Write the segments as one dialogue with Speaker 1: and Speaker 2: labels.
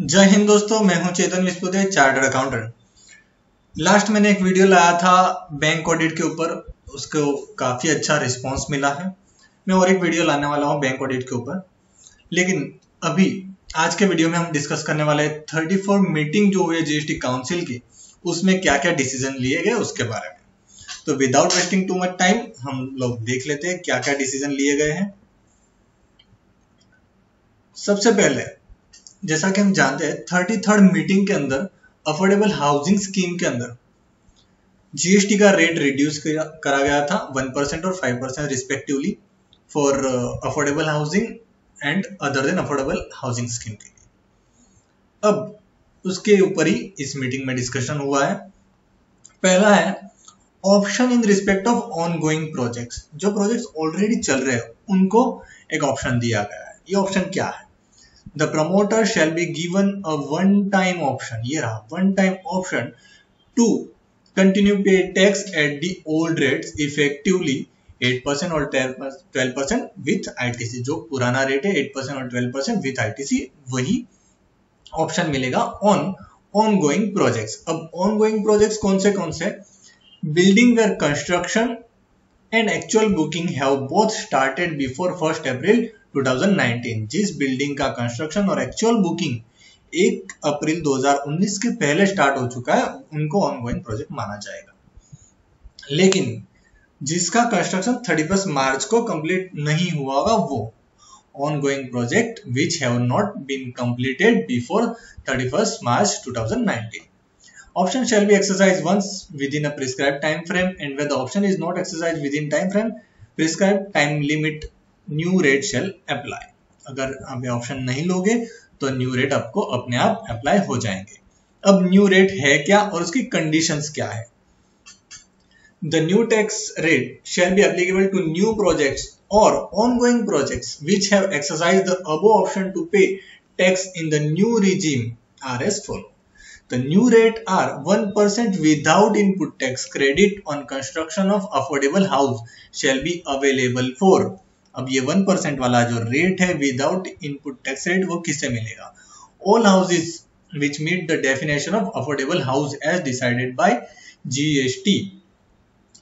Speaker 1: जय हिंद दोस्तों, मैं हूं चेतन विस्पुते, चार्टर्ड अकाउंटेंट। लास्ट मैंने एक वीडियो लाया था बैंक ऑडिट के ऊपर, उसको काफी अच्छा रिस्पांस मिला है। मैं और एक वीडियो लाने वाला हूं बैंक ऑडिट के ऊपर, लेकिन अभी आज के वीडियो में हम डिस्कस करने वाले 34 मीटिंग जो हुई है जीएसटी काउंसिल की, उसमें क्या क्या डिसीजन लिए गए उसके बारे में। तो without wasting too much time हम लोग देख लेते हैं क्या क्या डिसीजन लिए गए हैं। सबसे पहले जैसा कि हम जानते हैं 33rd मीटिंग के अंदर अफोर्डेबल हाउसिंग स्कीम के अंदर जीएसटी का रेट रिड्यूस करा गया था 1% और 5% respectively for affordable housing and other than affordable housing scheme के लिए। अब उसके ऊपर ही इस मीटिंग में डिस्कशन हुआ है। पहला है option in respect of on going projects. जो प्रोजेक्ट्स ऑलरेडी चल रहे हैं उनको एक ऑप्शन दिया गया है। ये ऑप्शन क्या है? The promoter shall be given a one-time option. ये रहा one-time option to continue pay tax at the old rates effectively 8% और 12% with ITC। जो पुराना रेट है 8% और 12% with ITC, वही ऑप्शन मिलेगा ऑन गोइंग प्रोजेक्ट्स। अब ऑन गोइंग प्रोजेक्ट्स कौन से? Building where construction and actual booking have both started before 1 April 2019। जिस बिल्डिंग का कंस्ट्रक्शन और एक्चुअल बुकिंग 1 अप्रैल 2019 के पहले स्टार्ट हो चुका है, उनको ऑनगोइंग प्रोजेक्ट माना जाएगा। लेकिन जिसका कंस्ट्रक्शन 31 मार्च को कंप्लीट नहीं हुआ होगा, वो ongoing project which have not been completed before 31 March 2019। Option shall be exercised once within a prescribed time frame, and where the option is not exercised within time frame, prescribed time limit new rate shall apply। अगर आप ये option नहीं लोगे तो new rate आपको अपने आप apply हो जाएंगे। अब न्यू रेट है क्या और उसकी कंडीशंस क्या है? The new tax rate shall be applicable to new projects or ongoing projects which have exercised the above option to pay tax in the new regime are as follows। The new rate are 1% without input tax credit on construction of affordable house shall be available for। अब ये 1% वाला जो rate है without input tax rate, वो किससे मिलेगा? All houses which meet the definition of affordable house as decided by GST।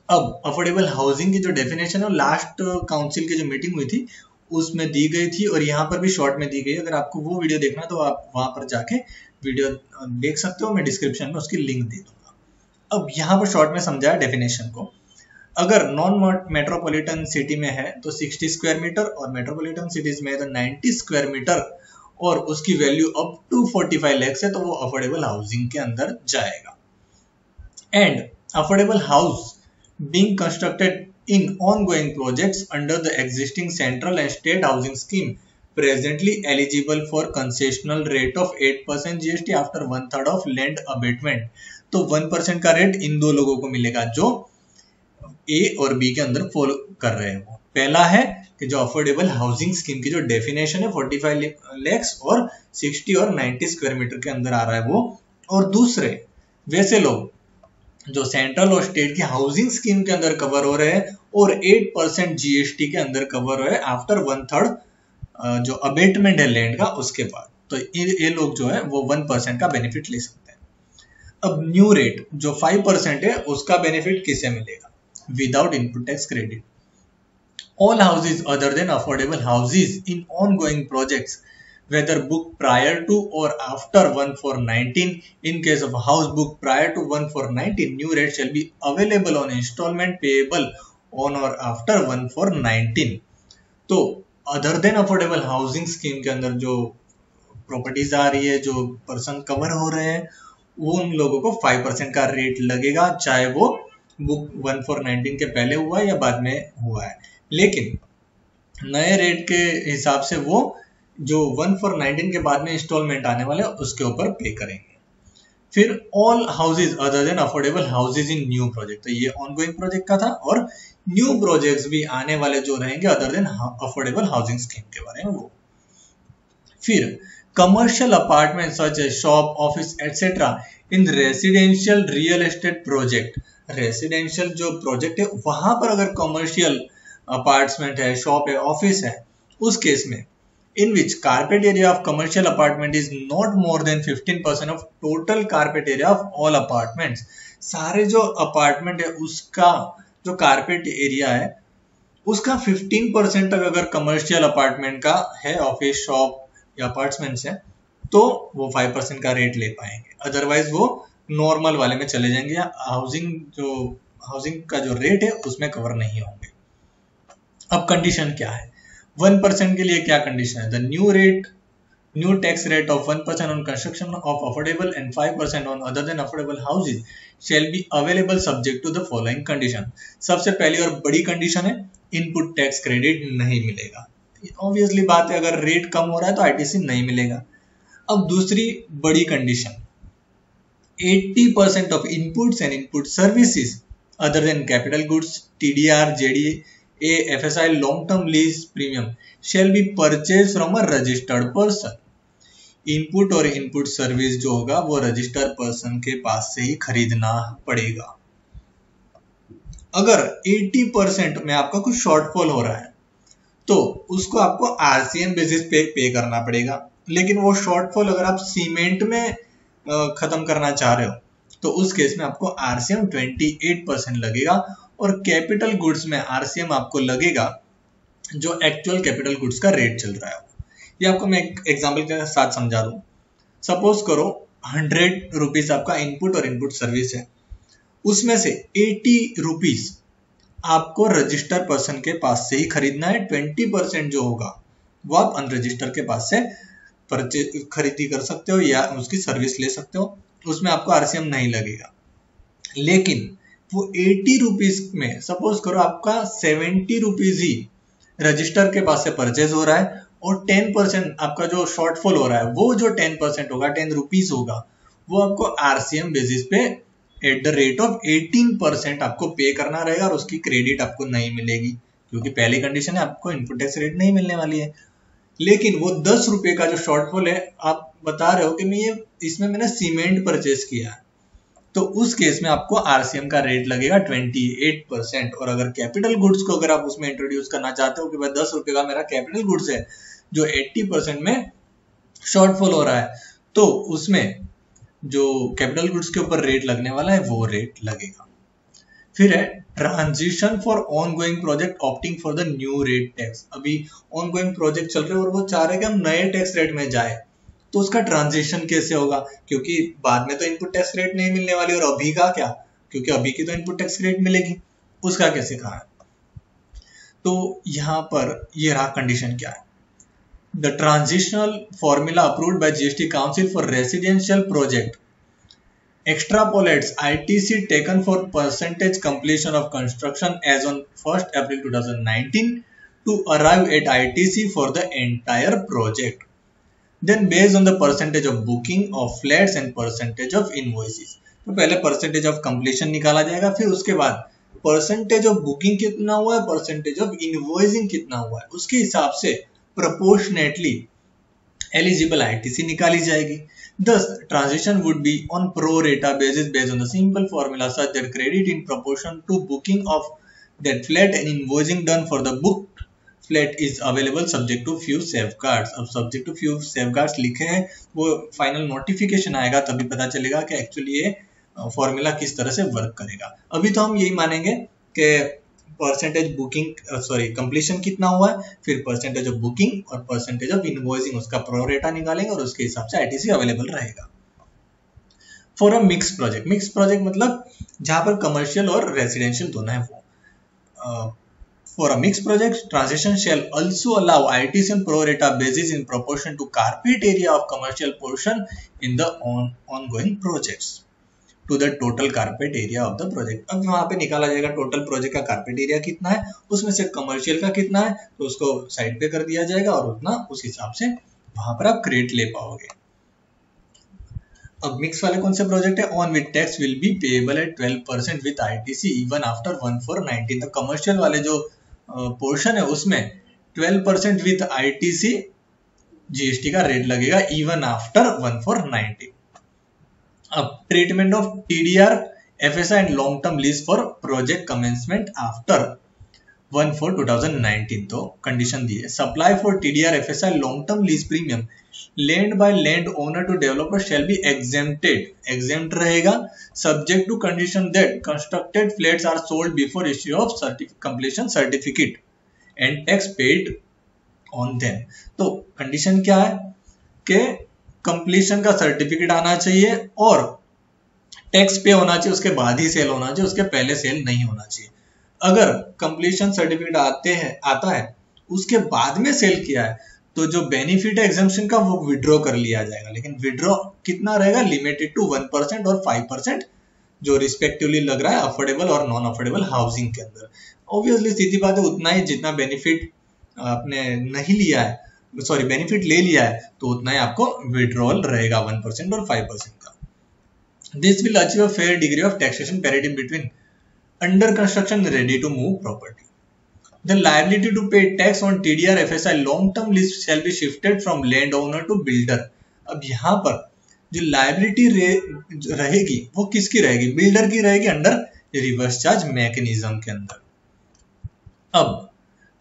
Speaker 1: अब affordable housing की जो डेफिनेशन है लास्ट काउंसिल की जो मीटिंग हुई थी उसमें दी गई थी, और यहाँ पर भी शॉर्ट में दी गई। अगर आपको वो वीडियो देखना है तो आप वहां पर जाके वीडियो देख सकते हो, मैं डिस्क्रिप्शन में उसकी लिंक दे दूंगा। अब यहाँ पर शॉर्ट में समझाया डेफिनेशन को। अगर नॉन मेट्रोपॉलिटन सिटी में है तो 60 स्क्वायर मीटर, और मेट्रोपॉलिटन सिटीज में है तो 90 स्क्वायर मीटर, और उसकी वैल्यू अप टू 45 लाख है, तो वो अफोर्डेबल हाउसिंग के अंदर जाएगा। And affordable house being constructed in ongoing projects under the existing central and state housing scheme presently eligible for concessional rate of 8% GST after 1/3 of land abatement। तो 1% का rate in दो लोगों को मिलेगा जो ए और बी के अंदर फॉलो कर रहे हैं। वो पहला है कि जो अफोर्डेबल हाउसिंग स्कीम की जो डेफिनेशन है 45 लाख और 60 और 90 स्क्वायर मीटर के अंदर आ रहा है वो, और दूसरे वैसे लोग जो सेंट्रल और स्टेट की हाउसिंग स्कीम के अंदर कवर हो रहे हैं और 8% जीएसटी के अंदर कवर हो रहे हैं आफ्टर 1/3 जो अबेटमेंट है लैंड का उसके बाद। तो ये लोग जो है वो 1% का बेनिफिट ले सकते हैं। अब न्यू रेट जो 5% है उसका बेनिफिट किसे मिलेगा? Without input tax credit. All houses other than affordable houses in ongoing projects whether booked prior to or after 1/4/19, in case of a house booked prior to 1/4/19, new rate shall be available on installment payable on or after 1/4/19। तो other than affordable housing scheme के अंदर जो properties आ रही है, जो person cover हो रहे हैं, वो उन लोगों को 5% का रेट लगेगा, चाहे वो बुक 1/4/19 के पहले हुआ है या बाद में हुआ है। लेकिन नए रेट के हिसाब से वो जो 1/4/19 के बाद में इंस्टॉलमेंट आने वाले उसके ऊपर पे करेंगे। फिर all houses other than affordable houses in new project, तो ये ऑनगोइंग प्रोजेक्ट का था, और न्यू प्रोजेक्ट्स भी आने वाले जो रहेंगे other than affordable housing scheme के बारे में वो। फिर commercial apartment such as shop, office etcetera in residential real estate project. Residential जो प्रोजेक्ट है वहां पर अगर कमर्शियल अपार्टमेंट है, शॉप है, ऑफिस है, उस केस में in which carpet area of commercial apartment is not more than 15% of total carpet area of all apartments। सारे जो अपार्टमेंट है उसका जो कारपेट एरिया है उसका 15% तक अगर कमर्शियल अपार्टमेंट का है, ऑफिस शॉप या अपार्टमेंट्स है, तो वो 5% का रेट ले पाएंगे, अदरवाइज वो नॉर्मल वाले में चले जाएंगे या हाउसिंग का जो रेट है उसमें कवर नहीं होंगे। अब कंडीशन क्या है, 1% के लिए क्या कंडीशन है, the new tax rate of 1% on construction of affordable and 5% on other than affordable houses shall be available subject to the following condition. सबसे पहली और बड़ी कंडीशन है इनपुट टैक्स क्रेडिट नहीं मिलेगा। ऑब्वियसली बात है, अगर रेट कम हो रहा है तो आईटीसी नहीं मिलेगा। अब दूसरी बड़ी condition, 80% of inputs and input services other than capital goods, TDR, JDA, FSI, long term lease premium shall be purchase from a registered person. Input और इनपुट सर्विस जो होगा वो रजिस्टर्ड पर्सन के पास से ही खरीदना पड़ेगा। अगर 80% में आपका कुछ शॉर्टफॉल हो रहा है तो उसको आपको आरसीएम बेसिस पे करना पड़ेगा, लेकिन वो शॉर्टफॉल अगर आप सीमेंट में खत्म करना चाह रहे हो तो उस केस में आपको आरसीएम 28% लगेगा और कैपिटल गुड्स में आरसीएम आपको लगेगा जो एक्चुअल कैपिटल गुड्स का रेट चल रहा है। ये आपको मैं एक एग्जांपल के साथ समझा दूं। सपोज करो 100 रुपीज आपका इनपुट और इनपुट सर्विस है, उसमें से 80 रुपीज आपको रजिस्टर पर्सन के पास से ही खरीदना है, 20% जो होगा वो आप अनरजिस्टर के पास से खरीदी कर सकते हो या उसकी सर्विस ले सकते हो, उसमें आपको आरसीएम नहीं लगेगा। लेकिन वो 80 रुपीज में सपोज करो आपका 70 रुपीज ही रजिस्टर के पास से परचेज हो रहा है और 10% आपका जो शॉर्टफॉल हो रहा है वो जो 10% होगा, 10 रुपीज होगा, वो आपको आरसीएम बेसिस पे एट द रेट ऑफ 18% आपको पे करना रहेगा और उसकी क्रेडिट आपको नहीं मिलेगी, क्योंकि पहली कंडीशन है आपको इनपुट टैक्स रेट नहीं मिलने वाली है। लेकिन वो 10 रुपए का जो शॉर्टफॉल है, आप बता रहे हो कि इसमें मैंने सीमेंट परचेज किया, तो उस केस में आपको आरसीएम का रेट लगेगा 28%। और अगर कैपिटल गुड्स को अगर आप उसमें इंट्रोड्यूस करना चाहते हो कि भाई 10 रुपए का मेरा कैपिटल गुड्स है जो 80% में शॉर्टफॉल हो रहा है, तो उसमें जो कैपिटल गुड्स के ऊपर रेट लगने वाला है वो रेट लगेगा। फिर है transition for ongoing project opting for the new rate tax. अभी ऑनगोइंग प्रोजेक्ट चल रहे हैं और वो चाह रहे हैं कि हम नए टैक्स रेट में जाए, तो उसका ट्रांजिशन कैसे होगा, क्योंकि बाद में तो इनपुट टैक्स रेट नहीं मिलने वाली, और अभी का क्या, क्योंकि अभी की तो इनपुट टैक्स रेट मिलेगी, उसका कैसे कहा है। तो यहाँ पर ये रहा कंडीशन क्या है, the transitional formula approved by GST council for residential project extrapolates ITC taken for percentage completion of construction as on 1st April 2019 to arrive at ITC for the entire project. Then based on the percentage of booking of flats and percentage of invoices. तो पहले percentage of completion निकाला जाएगा, फिर उसके बाद percentage of booking कितना हुआ है, percentage of invoicing कितना हुआ है, उसके हिसाब से proportionately eligible ITC निकाली जाएगी। Thus, transition would be on pro rata basis based on the simple formula such that credit in proportion to booking of that flat and invoicing done for the booked flat is available subject to few safeguards। अब subject to few safeguards लिखे हैं, वो final notification आएगा तभी पता चलेगा कि actually ये फॉर्मूला किस तरह से वर्क करेगा। अभी तो हम यही मानेंगे कि परसेंटेज बुकिंग कंप्लीशन कितना हुआ है, फिर परसेंटेज ऑफ बुकिंग और परसेंटेज ऑफ इनवॉइसिंग उसका प्रो रेटा निकालेंगे और उसके हिसाब से आईटीसी अवेलेबल रहेगा। फॉर अ मिक्स प्रोजेक्ट मतलब जहां पर कमर्शियल और रेसिडेंशियल दोनों है वो। For a mix project transition shall also allow ITC on pro rata basis in proportion to carpet area of commercial portion in the ongoing projects to the total carpet area of the project. अब वहां पे निकाला जाएगा total project का carpet area कितना है, उसमें से कमर्शियल का कितना है, तो उसको साइड पे कर दिया जाएगा और उतना उस हिसाब से वहां पर आप क्रेडिट ले पाओगे। अब मिक्स वाले कौन से प्रोजेक्ट है, on which tax will be payable at 12% with ITC even after 1419। तो कमर्शियल वाले जो पोर्शन है उसमें 12% विद आईटीसी जीएसटी का रेट लगेगा इवन आफ्टर 1419। अब treatment of TDR, FSI and long term lease for project commencement after 1/4/2019। तो condition दी है, supply for TDR FSI long term lease premium land by land owner to developer shall be exempt रहेगा subject to condition that constructed flats are sold before issue of completion certificate and tax paid on them. तो condition क्या है कि completion का certificate आना चाहिए और tax पे होना चाहिए, उसके बाद ही सेल होना चाहिए, उसके पहले सेल नहीं होना चाहिए। अगर कंप्लीशन सर्टिफिकेट आता है उसके बाद में सेल किया है तो जो बेनिफिट है एग्जम्पशन का वो विड्रॉ कर लिया जाएगा, लेकिन विड्रॉ कितना रहेगा, लिमिटेड टू 1% और 5% जो रिस्पेक्टिवली लग रहा है अफोर्डेबल और नॉन अफोर्डेबल हाउसिंग के अंदर। ऑब्वियसली सीधी बात है, उतना ही जितना बेनिफिट आपने नहीं लिया है, सॉरी बेनिफिट ले लिया है तो उतना ही आपको विड्रॉल रहेगा 1% और 5% का। This will achieve a fair degree of taxation parity between under construction ready to move property. The liability to pay tax on TDR FSI long term lease shall be shifted from landowner to builder। अब यहाँ पर जो liability रहेगी वो किसकी रहेगी, builder की रहेगी अंडर रिवर्स चार्ज मैकेनिज्म के अंदर। अब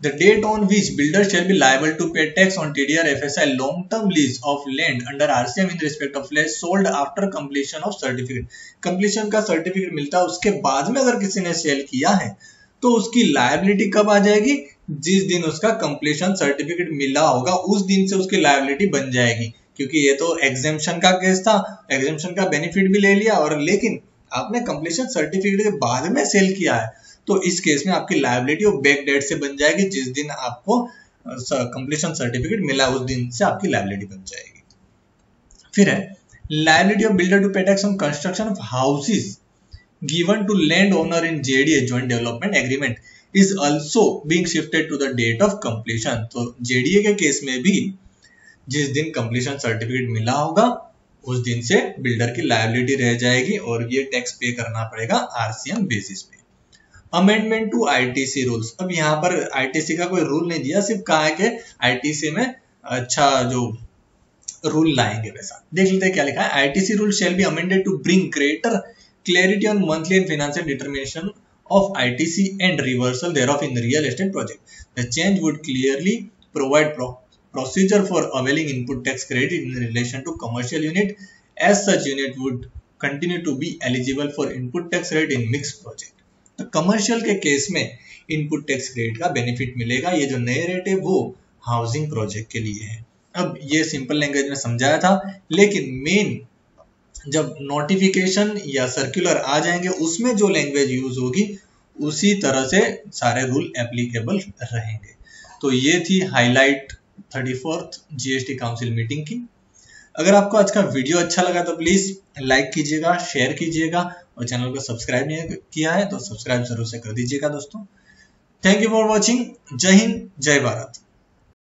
Speaker 1: the date on which builder shall be liable to pay tax on TDR FSI long term lease of land under RCM in respect of land sold after completion of certificate। completion का certificate मिलता है उसके बाद में अगर किसी ने cell किया है तो उसकी लायबिलिटी कब आ जाएगी, जिस दिन उसका कंप्लीशन सर्टिफिकेट मिला होगा उस दिन से उसकी लायबिलिटी बन जाएगी। क्योंकि ये तो एग्जेम्पशन का केस था, एग्जेम्पशन का बेनिफिट भी ले लिया और लेकिन आपने कंप्लीशन सर्टिफिकेट के बाद में सेल किया है तो इस केस में आपकी लायबिलिटी वो बैक डेट से बन जाएगी, जिस दिन आपको कंप्लीशन सर्टिफिकेट मिला उस दिन से आपकी लायबिलिटी बन जाएगी। फिर है लायबिलिटी ऑफ बिल्डर टू पे tax on construction of houses given to landowner in JDA joint development agreement is also being shifted to the date of completion। तो JDA के केस में भी जिस दिन कंप्लीशन सर्टिफिकेट मिला होगा उस दिन से बिल्डर की लायबिलिटी रह जाएगी और ये टैक्स पे करना पड़ेगा RCM बेसिस पे। Amendment to ITC rules. अब यहाँ पर ITC का कोई रूल नहीं दिया, सिर्फ कहा है कि ITC में अच्छा जो रूल लाएंगे वैसा। देख लेते हैं क्या लिखा है, ITC rule shall be amended to bring greater clarity on monthly and financial determination of ITC and reversal thereof in real estate project। The change would clearly provide procedure for availing input tax credit in relation to commercial unit, as such unit would continue to be eligible for input tax credit in mixed project। तो commercial के case में input tax credit का benefit मिलेगा, ये जो नए rate है वो हाउसिंग प्रोजेक्ट के लिए है। अब ये सिंपल लैंग्वेज में समझाया था, लेकिन मेन जब नोटिफिकेशन या सर्कुलर आ जाएंगे उसमें जो लैंग्वेज यूज होगी उसी तरह से सारे रूल एप्लीकेबल रहेंगे। तो ये थी highlight 34th GST council meeting की। अगर आपको आज का वीडियो अच्छा लगा तो प्लीज लाइक कीजिएगा, शेयर कीजिएगा और चैनल को सब्सक्राइब नहीं किया है तो सब्सक्राइब जरूर से कर दीजिएगा दोस्तों। Thank you for watching. जय हिंद, जय भारत।